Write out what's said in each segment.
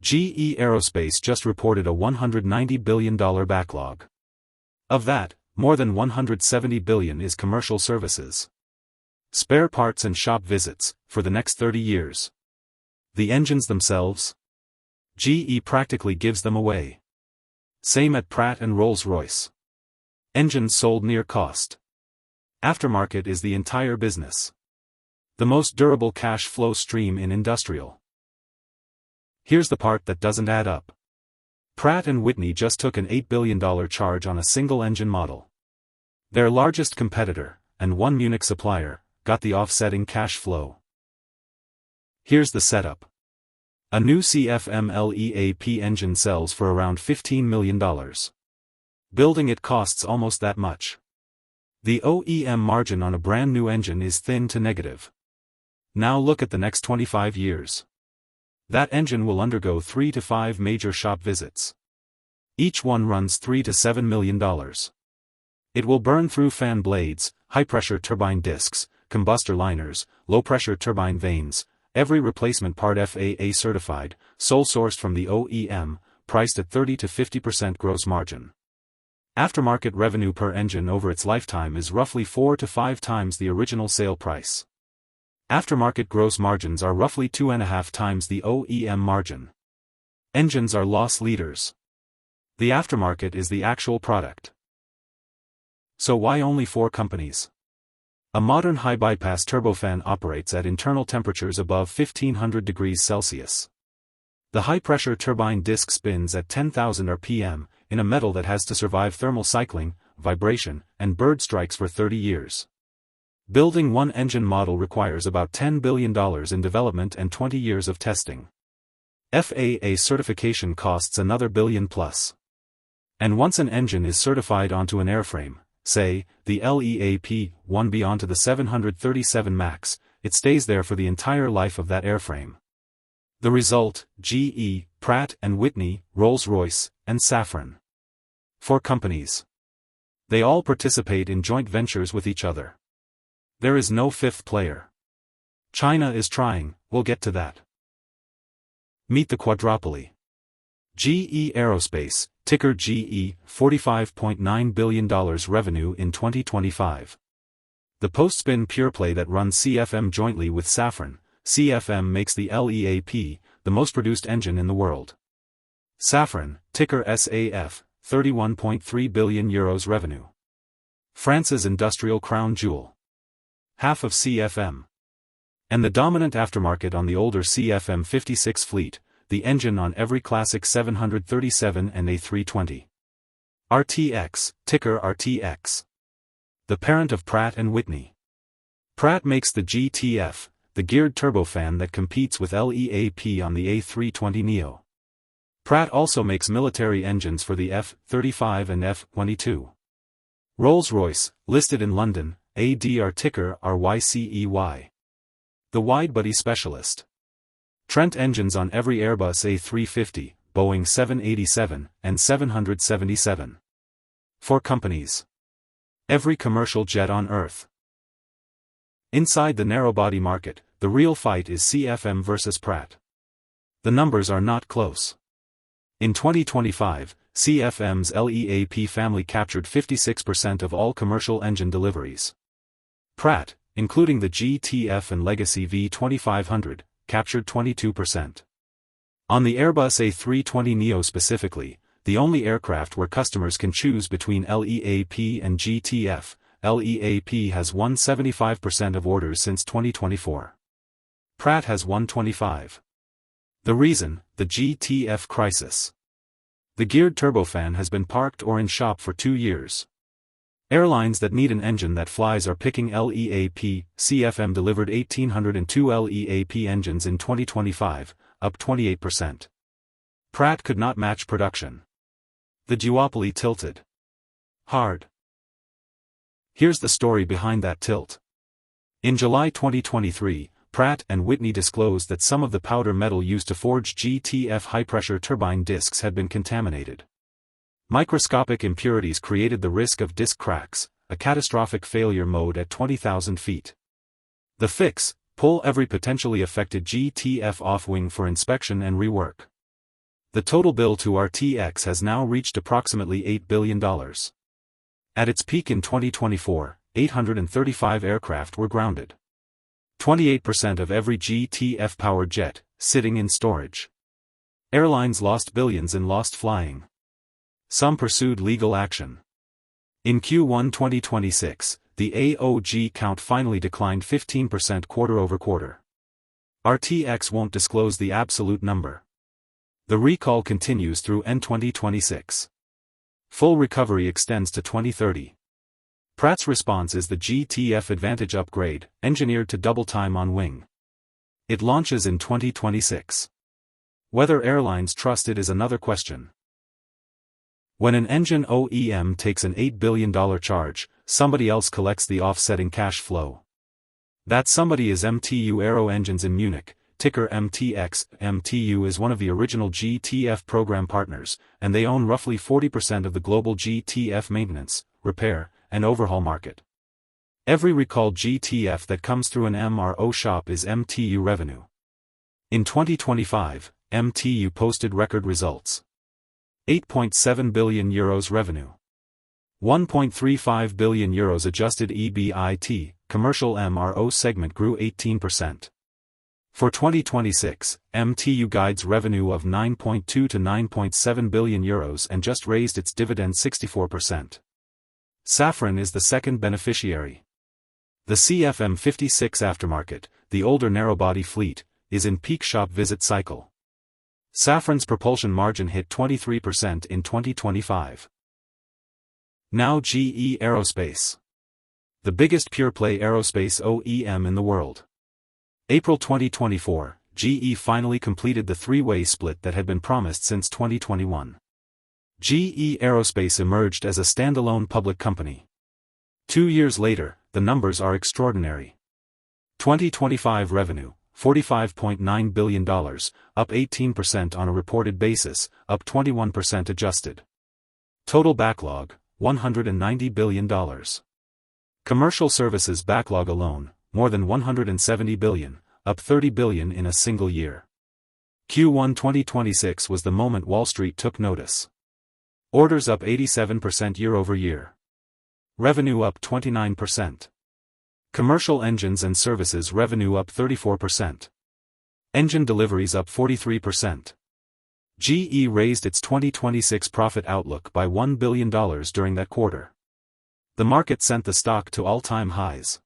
GE Aerospace just reported a $190 billion backlog. Of that, more than $170 billion is commercial services. Spare parts and shop visits, for the next 30 years. The engines themselves? GE practically gives them away. Same at Pratt and Rolls-Royce. Engines sold near cost. Aftermarket is the entire business. The most durable cash flow stream in industrial. Here's the part that doesn't add up. Pratt and Whitney just took an $8 billion charge on a single engine model. Their largest competitor, and one Munich supplier, got the offsetting cash flow. Here's the setup. A new CFM LEAP engine sells for around $15 million. Building it costs almost that much. The OEM margin on a brand new engine is thin to negative. Now look at the next 25 years. That engine will undergo 3 to 5 major shop visits. Each one runs $3 to $7 million. It will burn through fan blades, high-pressure turbine discs, combustor liners, low-pressure turbine vanes, every replacement part FAA certified, sole sourced from the OEM, priced at 30 to 50% gross margin. Aftermarket revenue per engine over its lifetime is roughly 4 to 5 times the original sale price. Aftermarket gross margins are roughly 2.5 times the OEM margin. Engines are loss leaders. The aftermarket is the actual product. So why only 4 companies? A modern high-bypass turbofan operates at internal temperatures above 1500 degrees Celsius. The high-pressure turbine disc spins at 10,000 RPM, in a metal that has to survive thermal cycling, vibration, and bird strikes for 30 years. Building one engine model requires about $10 billion in development and 20 years of testing. FAA certification costs another $1 billion plus. And once an engine is certified onto an airframe, say, the LEAP-1B onto the 737 MAX, it stays there for the entire life of that airframe. The result, GE, Pratt and Whitney, Rolls-Royce, and Safran. 4 companies. They all participate in joint ventures with each other. There is no 5th player. China is trying, we'll get to that. Meet the quadropoly. GE Aerospace, ticker GE, $45.9 billion revenue in 2025. The post-spin pureplay that runs CFM jointly with Safran. CFM makes the LEAP, the most produced engine in the world. Safran, ticker SAF, €31.3 billion revenue. France's industrial crown jewel. Half of CFM. And the dominant aftermarket on the older CFM 56 fleet, the engine on every classic 737 and A320. RTX, ticker RTX. The parent of Pratt and Whitney. Pratt makes the GTF, the geared turbofan that competes with LEAP on the A320neo. Pratt also makes military engines for the F-35 and F-22. Rolls-Royce, listed in London, ADR ticker RYCEY. The wide-body specialist. Trent engines on every Airbus A350, Boeing 787, and 777. 4 companies. Every commercial jet on Earth. Inside the narrow-body market, the real fight is CFM versus Pratt. The numbers are not close. In 2025, CFM's LEAP family captured 56% of all commercial engine deliveries. Pratt, including the GTF and legacy V2500, captured 22%. On the Airbus A320neo specifically, the only aircraft where customers can choose between LEAP and GTF, LEAP has won 75% of orders since 2024. Pratt has won 25%. The reason, the GTF crisis. The geared turbofan has been parked or in shop for 2 years. Airlines that need an engine that flies are picking LEAP. CFM delivered 1,802 LEAP engines in 2025, up 28%. Pratt could not match production. The duopoly tilted hard. Here's the story behind that tilt. In July 2023, Pratt and Whitney disclosed that some of the powder metal used to forge GTF high-pressure turbine discs had been contaminated. Microscopic impurities created the risk of disc cracks, a catastrophic failure mode at 20,000 feet. The fix: pull every potentially affected GTF off-wing for inspection and rework. The total bill to RTX has now reached approximately $8 billion. At its peak in 2024, 835 aircraft were grounded. 28% of every GTF-powered jet, sitting in storage. Airlines lost billions in lost flying. Some pursued legal action. In Q1 2026, the AOG count finally declined 15% quarter-over-quarter. RTX won't disclose the absolute number. The recall continues through end 2026. Full recovery extends to 2030. Pratt's response is the GTF Advantage upgrade, engineered to double time on wing. It launches in 2026. Whether airlines trust it is another question. When an engine OEM takes an $8 billion charge, somebody else collects the offsetting cash flow. That somebody is MTU Aero Engines in Munich, ticker MTX. MTU is one of the original GTF program partners, and they own roughly 40% of the global GTF maintenance, repair, and overhaul market. Every recalled GTF that comes through an MRO shop is MTU revenue. In 2025, MTU posted record results. 8.7 billion euros revenue. 1.35 billion euros adjusted EBIT, commercial MRO segment grew 18%. For 2026, MTU guides revenue of 9.2 to 9.7 billion euros and just raised its dividend 64%. Safran is the second beneficiary. The CFM56 aftermarket, the older narrow-body fleet, is in peak shop visit cycle. Safran's propulsion margin hit 23% in 2025. Now GE Aerospace. The biggest pure-play aerospace OEM in the world. April 2024, GE finally completed the three-way split that had been promised since 2021. GE Aerospace emerged as a standalone public company. 2 years later, the numbers are extraordinary. 2025 revenue, $45.9 billion, up 18% on a reported basis, up 21% adjusted. Total backlog, $190 billion. Commercial services backlog alone, more than $170 billion, up $30 billion in a single year. Q1 2026 was the moment Wall Street took notice. Orders up 87% year-over-year. Revenue up 29%. Commercial engines and services revenue up 34%. Engine deliveries up 43%. GE raised its 2026 profit outlook by $1 billion during that quarter. The market sent the stock to all-time highs.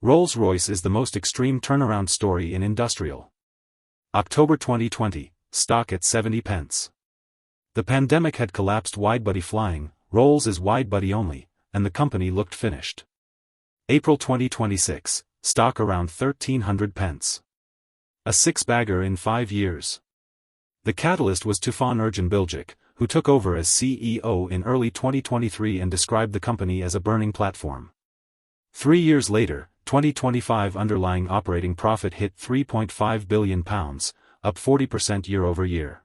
Rolls-Royce is the most extreme turnaround story in industrial. October 2020, stock at 70 pence. The pandemic had collapsed widebody flying, Rolls is widebody only, and the company looked finished. April 2026, stock around 1300 pence. A six-bagger in 5 years. The catalyst was Tufan Erginbilgic, who took over as CEO in early 2023 and described the company as a burning platform. 3 years later, 2025 underlying operating profit hit £3.5 billion, up 40% year-over-year.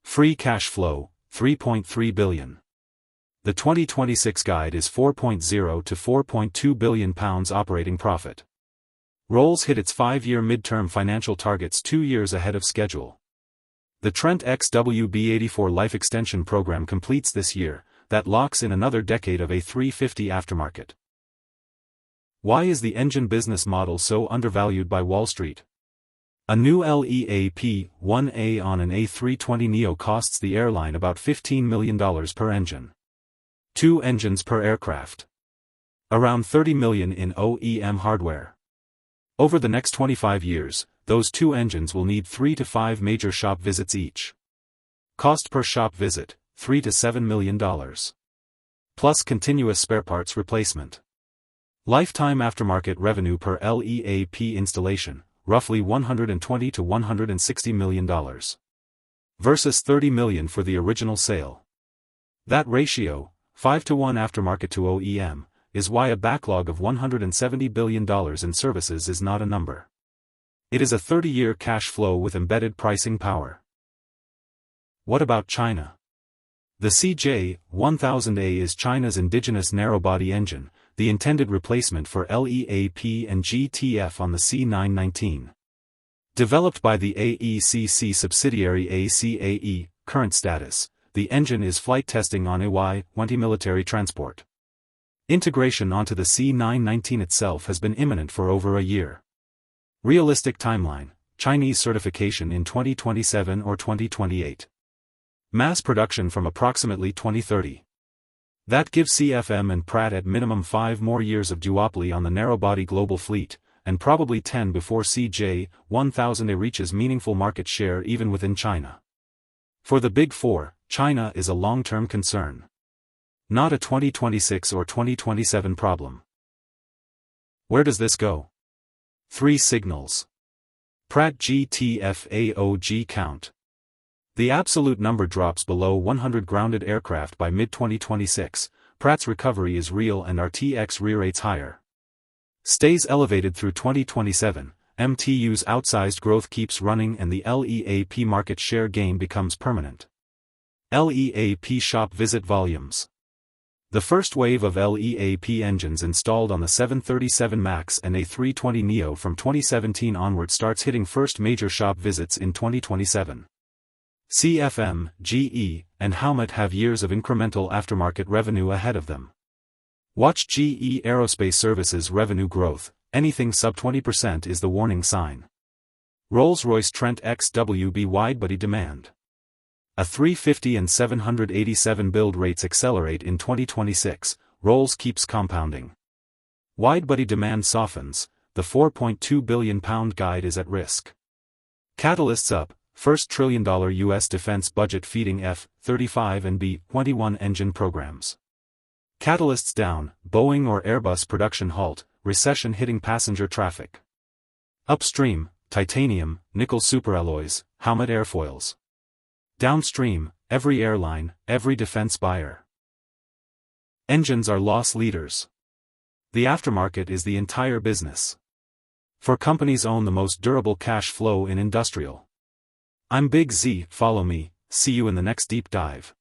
Free cash flow, £3.3 billion. The 2026 guide is £4.0 to £4.2 billion operating profit. Rolls hit its 5-year midterm financial targets 2 years ahead of schedule. The Trent XWB-84 life extension program completes this year, that locks in another decade of A350 aftermarket. Why is the engine business model so undervalued by Wall Street? A new LEAP-1A on an A320neo costs the airline about $15 million per engine. 2 engines per aircraft. Around $30 million in OEM hardware. Over the next 25 years, those 2 engines will need 3 to 5 major shop visits each. Cost per shop visit, $3 to $7 million. Plus continuous spare parts replacement. Lifetime aftermarket revenue per LEAP installation, roughly $120 to $160 million. Versus $30 million for the original sale. That ratio, 5-to-1 aftermarket to OEM, is why a backlog of $170 billion in services is not a number. It is a 30-year cash flow with embedded pricing power. What about China? The CJ1000A is China's indigenous narrow-body engine, the intended replacement for LEAP and GTF on the C919. Developed by the AECC subsidiary ACAE, current status, the engine is flight testing on EP40 military transport. Integration onto the C919 itself has been imminent for over a year. Realistic timeline, Chinese certification in 2027 or 2028. Mass production from approximately 2030. That gives CFM and Pratt at minimum 5 more years of duopoly on the narrow-body global fleet, and probably 10 before CJ1000 reaches meaningful market share even within China. For the Big Four, China is a long-term concern. Not a 2026 or 2027 problem. Where does this go? 3 signals. Pratt GTF AOG count. The absolute number drops below 100 grounded aircraft by mid-2026, Pratt's recovery is real and RTX re-rates higher. Stays elevated through 2027, MTU's outsized growth keeps running and the LEAP market share gain becomes permanent. LEAP shop visit volumes. The first wave of LEAP engines installed on the 737 MAX and A320neo from 2017 onward starts hitting first major shop visits in 2027. CFM, GE, and Howmet have years of incremental aftermarket revenue ahead of them. Watch GE Aerospace Services revenue growth, anything sub 20% is the warning sign. Rolls-Royce Trent XWB widebody demand. A350 and 787 build rates accelerate in 2026, Rolls keeps compounding. Widebody demand softens, the £4.2 billion guide is at risk. Catalysts up, first $1 trillion U.S. defense budget feeding F-35 and B-21 engine programs. Catalysts down, Boeing or Airbus production halt, recession hitting passenger traffic. Upstream, titanium, nickel superalloys, Howmet airfoils. Downstream, every airline, every defense buyer. Engines are loss leaders. The aftermarket is the entire business. For companies own the most durable cash flow in industrial. I'm Big Z, follow me, see you in the next deep dive.